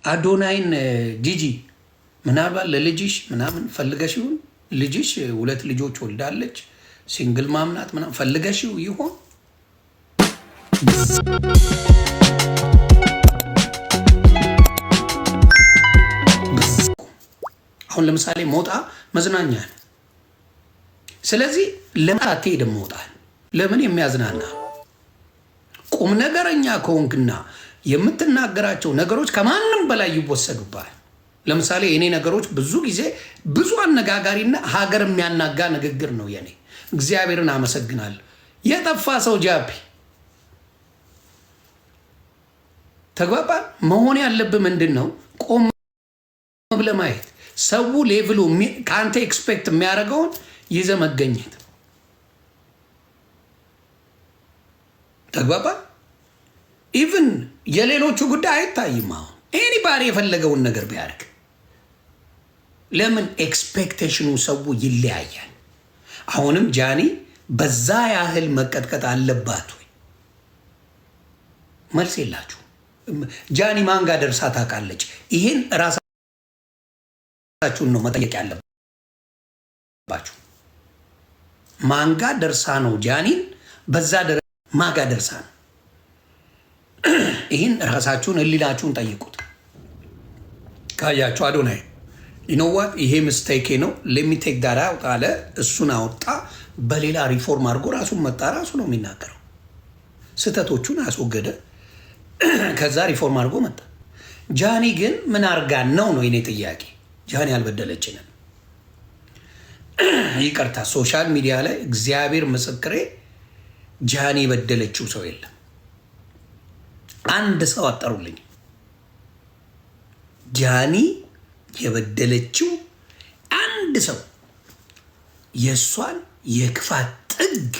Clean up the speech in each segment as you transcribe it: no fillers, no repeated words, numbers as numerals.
አዶናይን ጂጂ ምናልባት ለልጅሽ ምናምን ፈልገሽ ይሁን ልጅሽ 2 ልጆች ወልዳለች ሲንግል ማምናት ምናምን ፈልገሽ ይሆን? አሁን ለምሳሌ ሞጣ መዝናኛ ነው። ስለዚህ ለምን አትሄድም? ሞጣ ለምን የሚያዝናና ቁም ነገረኛ ከሆንክና የምትናገራቸው ነገሮች ከማንም በላይ ይወሰዱባል። ለምሳሌ የኔ ነገሮች ብዙ ጊዜ ብዙ አነጋጋሪና ሀገር የሚያናጋ ንግግር ነው የኔ። እግዚአብሔርን አመሰግናለሁ። የጠፋ ሰው ጃፒ ተግባባ። መሆን ያለብህ ምንድን ነው? ቆም ብለህ ማየት፣ ሰው ሌቭሉ ከአንተ ኤክስፔክት የሚያደርገውን ይዘህ መገኘት። ተግባባ። ኢቭን የሌሎቹ ጉዳይ አይታይም። አሁን ኤኒባዲ የፈለገውን ነገር ቢያደርግ ለምን ኤክስፔክቴሽኑ ሰው ይለያያል። አሁንም ጃኒ በዛ ያህል መቀጥቀጥ አለባት ወይ? መልስ የላችሁ። ጃኒ ማን ጋር ደርሳ ታውቃለች? ይህን ራሳችሁን ነው መጠየቅ ያለባችሁ። ማን ጋር ደርሳ ነው ጃኒን በዛ ማን ጋር ደርሳ ነው? ይህን ራሳችሁን ህሊናችሁን ጠይቁት። ካያችሁ አዶናይ ይኖዋት ይሄ ምስቴኬ ነው ለሚቴክ ዳራ አለ። እሱን አወጣ፣ በሌላ ሪፎርም አድርጎ ራሱን መጣ። ራሱ ነው የሚናገረው። ስህተቶቹን አስወገደ፣ ከዛ ሪፎርም አድርጎ መጣ። ጃኒ ግን ምን አርጋን ነው የኔ ጥያቄ። ጃኒ አልበደለችንም። ይቅርታ፣ ሶሻል ሚዲያ ላይ እግዚአብሔር ምስክሬ ጃኒ የበደለችው ሰው የለም። አንድ ሰው አጠሩልኝ። ጃኒ የበደለችው አንድ ሰው የእሷን የክፋት ጥግ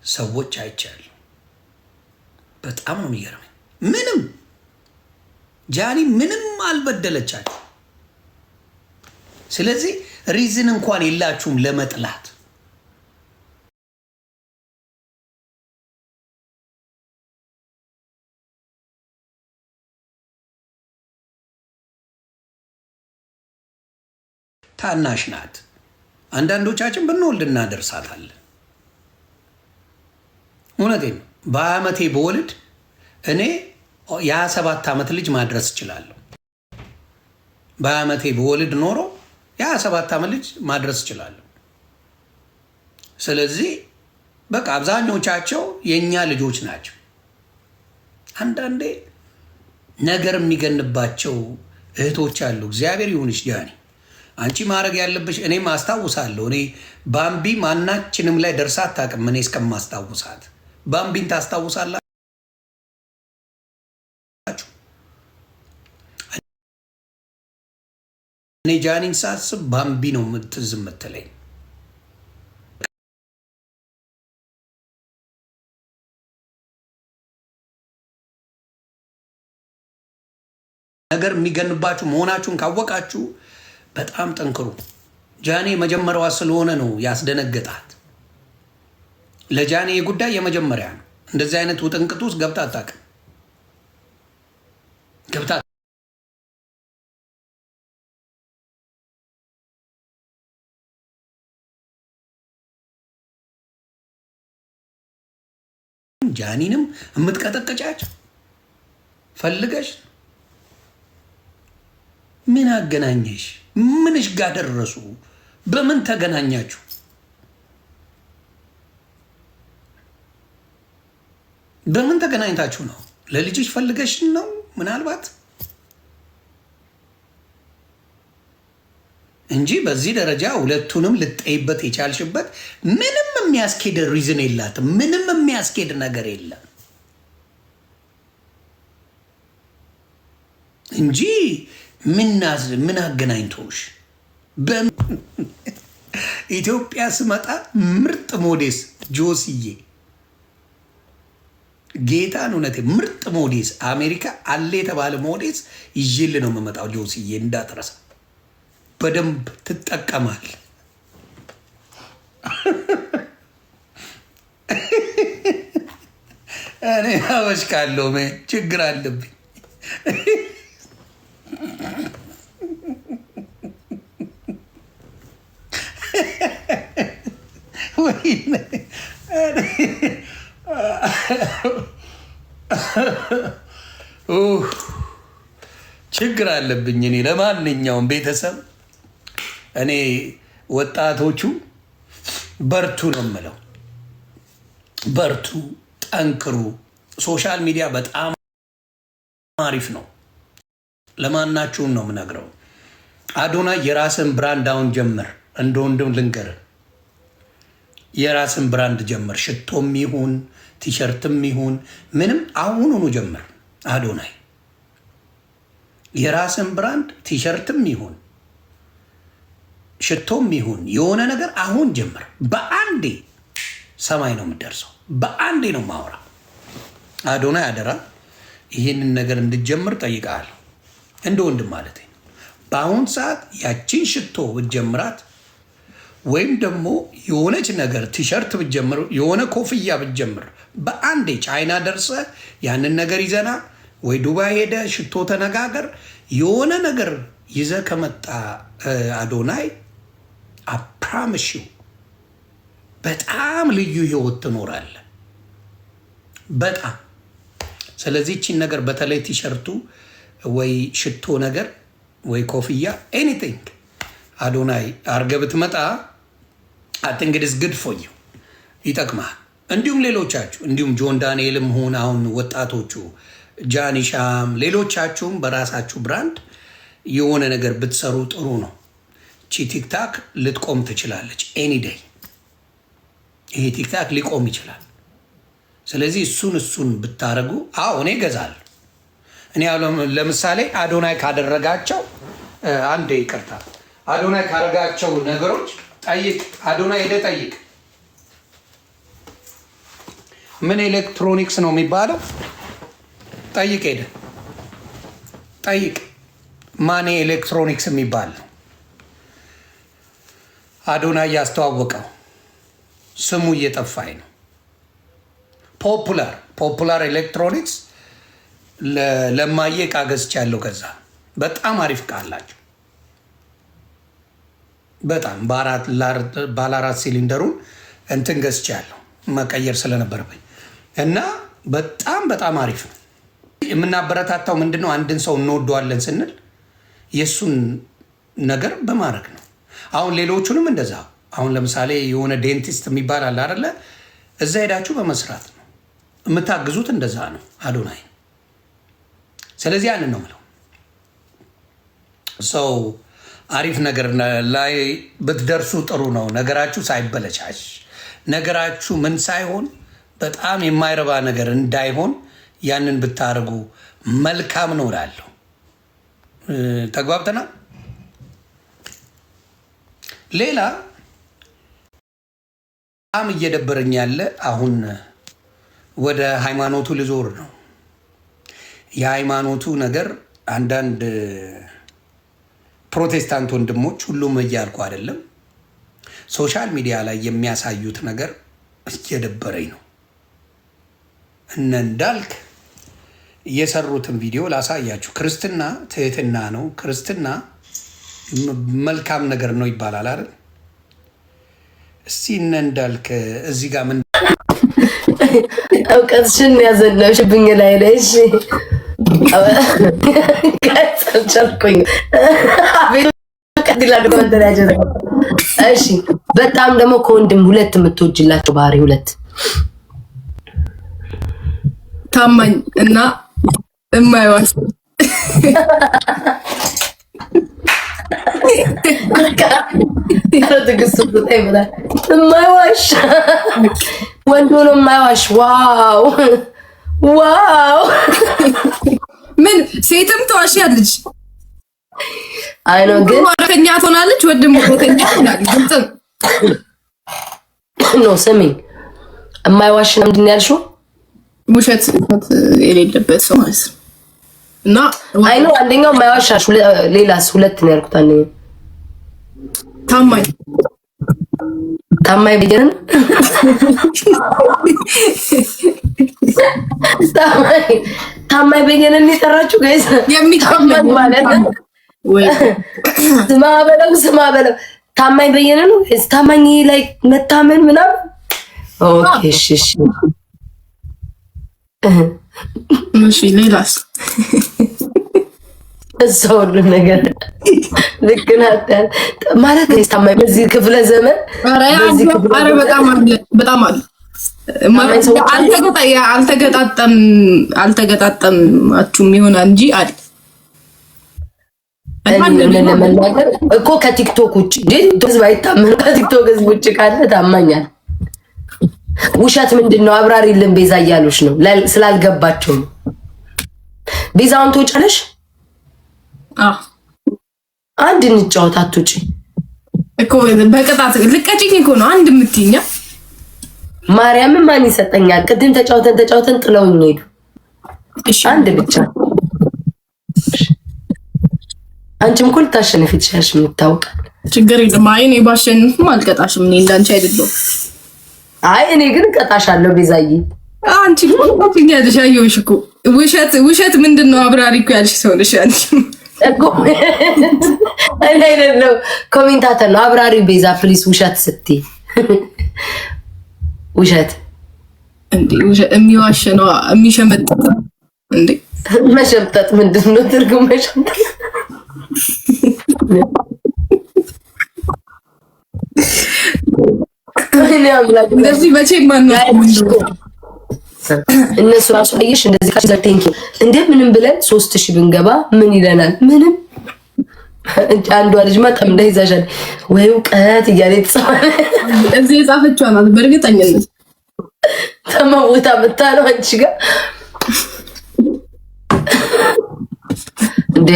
ሰዎች አይቻሉ። በጣም ነው የሚገርመኝ። ምንም ጃኒ ምንም አልበደለቻችሁ። ስለዚህ ሪዝን እንኳን የላችሁም ለመጥላት። ታናሽ ናት። አንዳንዶቻችን ብንወልድ እናደርሳታለን። እውነቴን ነው። በአመቴ በወልድ እኔ የ27 ዓመት ልጅ ማድረስ እችላለሁ። በአመቴ በወልድ ኖሮ የ27 ዓመት ልጅ ማድረስ እችላለሁ። ስለዚህ በቃ አብዛኞቻቸው የእኛ ልጆች ናቸው። አንዳንዴ ነገር የሚገንባቸው እህቶች አሉ። እግዚአብሔር ይሁንሽ ጃኒ፣ አንቺ ማድረግ ያለብሽ እኔም አስታውሳለሁ። እኔ ባምቢ ማናችንም ላይ ደርሳ አታውቅም። እኔ እስከማስታውሳት ባምቢን ታስታውሳላችሁ? እኔ ጃኒን ሳስብ ባምቢ ነው ትዝ የምትለኝ። ነገር የሚገንባችሁ መሆናችሁን ካወቃችሁ በጣም ጠንክሩ። ጃኒ የመጀመሪያዋ ስለሆነ ነው ያስደነገጣት። ለጃኒ ጉዳይ የመጀመሪያ ነው። እንደዚህ አይነት ውጥንቅጥ ውስጥ ገብታ አታውቅም። ገብታ ጃኒንም የምትቀጠቅጫቸው ፈልገሽ ምን አገናኘሽ? ምንሽ ጋር ደረሱ? በምን ተገናኛችሁ? በምን ተገናኝታችሁ ነው? ለልጅሽ ፈልገሽ ነው? ምናልባት እንጂ በዚህ ደረጃ ሁለቱንም ልጠይበት የቻልሽበት ምንም የሚያስኬድ ሪዝን የላትም። ምንም የሚያስኬድ ነገር የለም እንጂ ምን አገናኝቶሽ? ኢትዮጵያ ስመጣ ምርጥ ሞዴስ ጆሲዬ፣ ጌታን እውነቴ ምርጥ ሞዴስ አሜሪካ አለ የተባለ ሞዴስ ይዤል ነው የምመጣው። ጆሲዬ እንዳትረሳ፣ በደንብ ትጠቀማል። እኔ አበሽካለሁ፣ ችግር አለብኝ። ችግር አለብኝ እኔ። ለማንኛውም ቤተሰብ እኔ ወጣቶቹ በርቱ ነው የምለው። በርቱ፣ ጠንክሩ። ሶሻል ሚዲያ በጣም አሪፍ ነው። ለማናችሁም ነው የምነግረው። አዶናይ የራስን ብራንድ አሁን ጀምር። እንደ ወንድም ልንገር፣ የራስን ብራንድ ጀምር። ሽቶም ይሁን ቲሸርትም ይሁን ምንም አሁኑኑ ጀምር። አዶናይ የራስን ብራንድ ቲሸርትም ይሁን ሽቶም ይሁን የሆነ ነገር አሁን ጀምር። በአንዴ ሰማይ ነው የምደርሰው። በአንዴ ነው ማውራ። አዶናይ አደራ ይህንን ነገር እንድጀምር ጠይቃለሁ። እንደ ወንድም ማለት ነው። በአሁን ሰዓት ያቺን ሽቶ ብትጀምራት ወይም ደግሞ የሆነች ነገር ቲሸርት ብትጀምር፣ የሆነ ኮፍያ ብትጀምር በአንዴ ቻይና ደርሰ ያንን ነገር ይዘና ወይ ዱባይ ሄደ ሽቶ ተነጋገር። የሆነ ነገር ይዘ ከመጣ አዶናይ አፕራምሽው በጣም ልዩ ህይወት ትኖራለ። በጣም ስለዚህ ይህችን ነገር በተለይ ቲሸርቱ ወይ ሽቶ ነገር ወይ ኮፍያ ኤኒቲንግ አዶናይ አርገ ብትመጣ እንግዲህ ግድ ፎዩ ይጠቅማል። እንዲሁም ሌሎቻችሁ እንዲሁም ጆን ዳንኤልም ሆን አሁን ወጣቶቹ ጃኒሻም ሌሎቻችሁም በራሳችሁ ብራንድ የሆነ ነገር ብትሰሩ ጥሩ ነው። ቺ ቲክታክ ልትቆም ትችላለች። ኤኒ ዴይ ይሄ ቲክታክ ሊቆም ይችላል። ስለዚህ እሱን ብታረጉ እኔ እገዛለሁ። እኔ ለምሳሌ አዶናይ ካደረጋቸው አንዴ ይቅርታ፣ አዶናይ ካደረጋቸው ነገሮች ጠይቅ። አዶናይ ሄደ ጠይቅ። ምን ኤሌክትሮኒክስ ነው የሚባለው? ጠይቅ፣ ሄደ ጠይቅ። ማኔ ኤሌክትሮኒክስ የሚባል ነው አዶናይ ያስተዋወቀው። ስሙ እየጠፋኝ ነው። ፖፑላር ኤሌክትሮኒክስ ለማየ ዕቃ ገዝቻለሁ። ከዛ በጣም አሪፍ ዕቃ አላቸው። በጣም ባለ 4 ሲሊንደሩን እንትን ገዝቻለሁ መቀየር ስለነበረብኝ እና በጣም አሪፍ ነው። የምናበረታታው ምንድነው? አንድን ሰው እንወደዋለን ስንል የእሱን ነገር በማድረግ ነው። አሁን ሌሎቹንም እንደዛ። አሁን ለምሳሌ የሆነ ዴንቲስት የሚባል አለ አይደለ? እዛ ሄዳችሁ በመስራት ነው የምታግዙት። እንደዛ ነው አዶናይ። ስለዚህ ያንን ነው ምለው። ሰው አሪፍ ነገር ላይ ብትደርሱ ጥሩ ነው። ነገራችሁ ሳይበለቻሽ፣ ነገራችሁ ምን ሳይሆን በጣም የማይረባ ነገር እንዳይሆን ያንን ብታደርጉ መልካም ነው እላለሁ። ተግባብተናል። ሌላ በጣም እየደበረኝ ያለ አሁን ወደ ሃይማኖቱ ልዞር ነው። የሃይማኖቱ ነገር አንዳንድ ፕሮቴስታንት ወንድሞች፣ ሁሉም እያልኩ አይደለም፣ ሶሻል ሚዲያ ላይ የሚያሳዩት ነገር እየደበረኝ ነው። እነ እንዳልክ የሰሩትን ቪዲዮ ላሳያችሁ። ክርስትና ትህትና ነው፣ ክርስትና መልካም ነገር ነው ይባላል አይደል? እስቲ እነ እንዳልክ እዚህ ጋር ምን እውቀትሽን ያዘነብሽብኝ ላይ ነሽ። ቀጥልኩኝ። እሺ፣ በጣም ደግሞ ከወንድም ሁለት የምትወጅላቸው ባህሪ ሁለት ታማኝ እና የማይዋሽ የማይዋሽ ወንድ ሆኖ የማይዋሽ። ዋው ዋው! ምን ሴትም ተዋሻለች። አይ ነው ግን ወራተኛ ትሆናለች፣ ወንድም ወራተኛ ትሆናለች። ግልጽ ነው። ስሚኝ፣ የማይዋሽ ነው ምንድን ያልሽው? ውሸት የሌለበት ሰው ማለት ነው። እና አይ ነው አንደኛው የማይዋሻሽ፣ ሌላስ? ሁለት ነው ያልኩት። አንደኛው ታማኝ ታማኝ በየነ ታማኝ በየነ የጠራችሁ ጋይስ የሚታመን ማለት ወይ ስማ በለው ታማኝ በየነ ነው። ታማኝ ላይ መታመን ምናምን ኦኬ እሺ እሺ ሌላስ እዛው ሁሉ ነገር ልክ ናት ማለት ነው። ታማኝ በዚህ ክፍለ ዘመን ኧረ በጣም አለ አልተገጣጠማችሁም ይሆናል እንጂ አለ ለመናገር እኮ ከቲክቶክ ውጭ ህዝብ አይታመን። ከቲክቶክ ህዝብ ውጭ ካለ ታማኛል። ውሸት ምንድን ነው? አብራሪልን ቤዛ እያሉሽ ነው ስላልገባቸው ነው። ቤዛውን ትወጫለሽ? አንድ እንጫወት። አትውጪ እኮ በቅጣት ልቀጭኝ እኮ ነው አንድ የምትይኛ። ማርያምን ማን ይሰጠኛል? ቅድም ተጫውተን ጥለውኝ ሄዱ። አንድ ብቻ አንቺም እኮ ልታሸንፊ ትችያለሽ። የምታውቃል ችግር የለም። አይ እኔ ባሸንፍም አልቀጣሽም። እኔ እንዳንቺ አይደለሁም። አይ እኔ ግን እቀጣሻለሁ ቤዛዬ። አንቺ ምን ያለሽ? አየሁሽ እኮ ውሸት ምንድን ነው? አብራሪ እኮ ያልሽ ሰው ነሽ አንቺ እኮ። እኔ አይደለሁ ኮሜንታተር ነው አብራሪ። ቤዛ ፕሊስ ውሸት ስትይ ውሸት እንዴ? የሚዋሽ ነው የሚሸመጥጥ እንዴ? መሸምጠጥ ምንድን ነው ትርጉም? መሸምጠጥ እንደዚህ መቼም ማነው እነሱ ራሱ አየሽ እንደዚህ ካሽዘርቴንኪ እንደምንም ብለን 3000 ብንገባ ምን ይለናል? ምንም። አንዷ ልጅ ማጣም እንዳይዛሻል ወይ እውቀት እያለ ይጻፋል። እዚህ የጻፈችው ናት በእርግጠኝነት ተመውታ ብታለው አንቺ ጋር እንዴ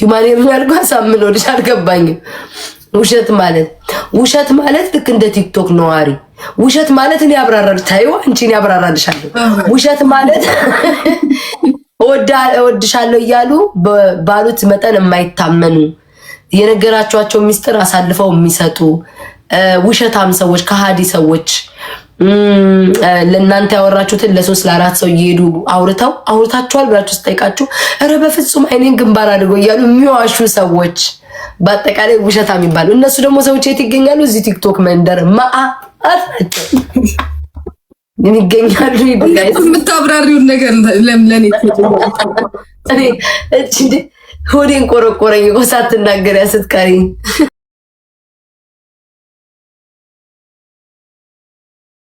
ሁማኒየም ያልኩ አሳምኖልሽ አልገባኝም። ውሸት ማለት ልክ እንደ ቲክቶክ ነዋሪ ውሸት ማለት እኔ አብራራል ታዩ አንቺን ያብራራልሻለሁ። ውሸት ማለት እወድሻለሁ እያሉ ባሉት መጠን የማይታመኑ የነገራቸዋቸው ሚስጥር አሳልፈው የሚሰጡ ውሸታም ሰዎች፣ ከሃዲ ሰዎች ለእናንተ ያወራችሁትን ለ3 ለ4 ሰው እየሄዱ አውርታችኋል ብላችሁ ስጠይቃችሁ ኧረ በፍጹም አይኔን ግንባር አድርገው እያሉ የሚዋሹ ሰዎች በአጠቃላይ ውሸታም የሚባሉ እነሱ ደግሞ ሰዎች የት ይገኛሉ? እዚህ ቲክቶክ መንደር አላቸው ይገኛሉ። የምታብራሪውን ነገር ለምለኔ ሆዴን ቆረቆረኝ እኮ ሳትናገሪያ ስትቀሪ